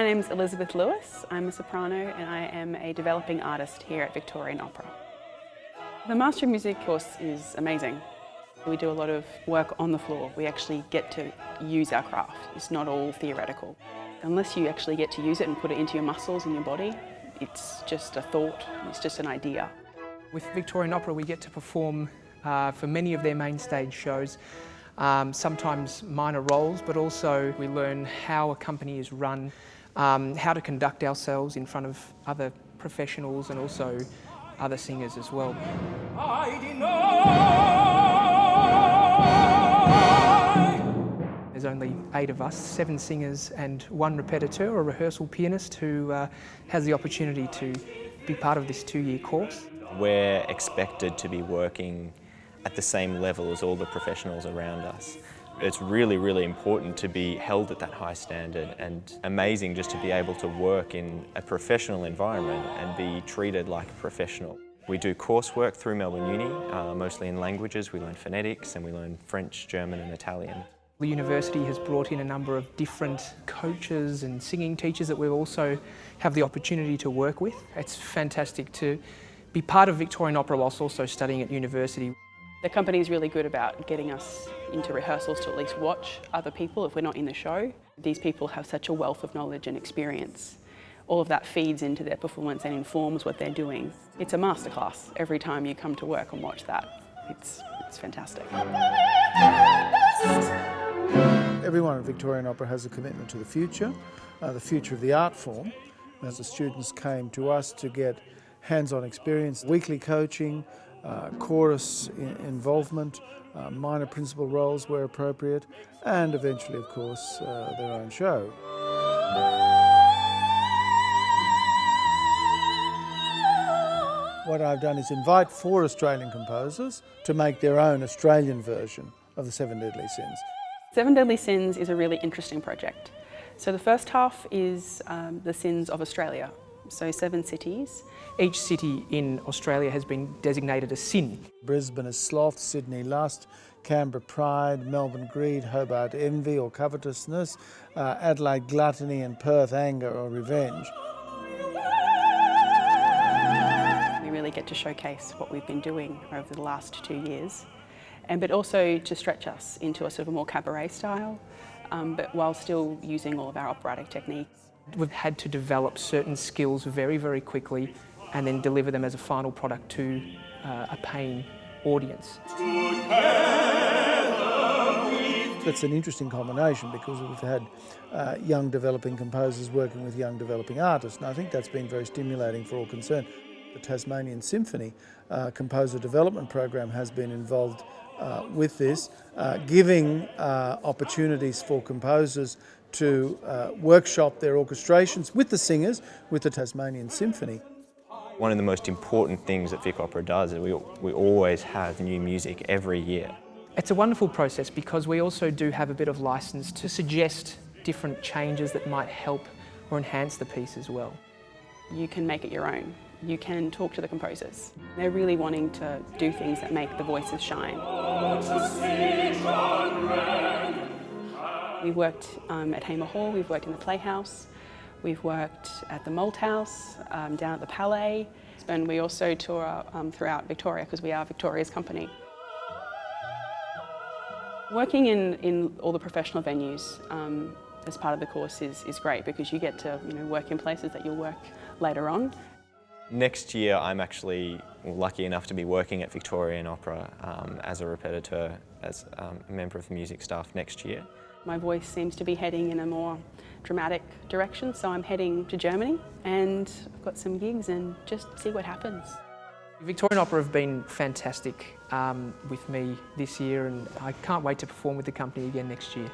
name's Elizabeth Lewis. I'm a soprano and I am a developing artist here at Victorian Opera. The Master of Music course is amazing. We do a lot of work on the floor. We actually get to use our craft. It's not all theoretical. Unless you actually get to use it and put it into your muscles and your body, it's just a thought, it's just an idea. With Victorian Opera we get to perform for many of their main stage shows, sometimes minor roles, but also we learn how a company is run, how to conduct ourselves in front of other professionals and also other singers as well. There's only 8 of us, 7 singers and 1 repetiteur or rehearsal pianist who has the opportunity to be part of this 2-year course. We're expected to be working at the same level as all the professionals around us. It's really, really important to be held at that high standard, and amazing just to be able to work in a professional environment and be treated like a professional. We do coursework through Melbourne Uni, mostly in languages. We learn phonetics and we learn French, German and Italian. The university has brought in a number of different coaches and singing teachers that we also have the opportunity to work with. It's fantastic to be part of Victorian Opera whilst also studying at university. The company is really good about getting us into rehearsals to at least watch other people if we're not in the show. These people have such a wealth of knowledge and experience. All of that feeds into their performance and informs what they're doing. It's a masterclass every time you come to work and watch that. It's fantastic. Everyone at Victorian Opera has a commitment to the future of the art form. As the students came to us to get hands-on experience, weekly coaching, chorus involvement, minor principal roles where appropriate, and eventually, of course, their own show. What I've done is invite 4 Australian composers to make their own Australian version of the 7 Deadly Sins. 7 Deadly Sins is a really interesting project. So the first half is the sins of Australia, so 7 cities. Each city in Australia has been designated a sin. Brisbane is sloth, Sydney lust, Canberra pride, Melbourne greed, Hobart envy or covetousness, Adelaide gluttony and Perth anger or revenge. We really get to showcase what we've been doing over the last 2 years, but also to stretch us into a sort of more cabaret style, but while still using all of our operatic techniques. We've had to develop certain skills very, very quickly and then deliver them as a final product to a paying audience. That's an interesting combination because we've had young developing composers working with young developing artists, and I think that's been very stimulating for all concerned. The Tasmanian Symphony Composer Development Program has been involved with this, giving opportunities for composers to workshop their orchestrations with the singers, with the Tasmanian Symphony. One of the most important things that Vic Opera does is we always have new music every year. It's a wonderful process because we also do have a bit of license to suggest different changes that might help or enhance the piece as well. You can make it your own. You can talk to the composers. They're really wanting to do things that make the voices shine. We've worked at Hamer Hall, we've worked in the Playhouse, we've worked at the Malthouse, down at the Palais, and we also tour throughout Victoria because we are Victoria's company. Working in all the professional venues as part of the course is great because you get to work in places that you'll work later on. Next year I'm actually lucky enough to be working at Victorian Opera as a repetiteur, as a member of the music staff next year. My voice seems to be heading in a more dramatic direction, so I'm heading to Germany and I've got some gigs and just see what happens. Victorian Opera have been fantastic with me this year, and I can't wait to perform with the company again next year.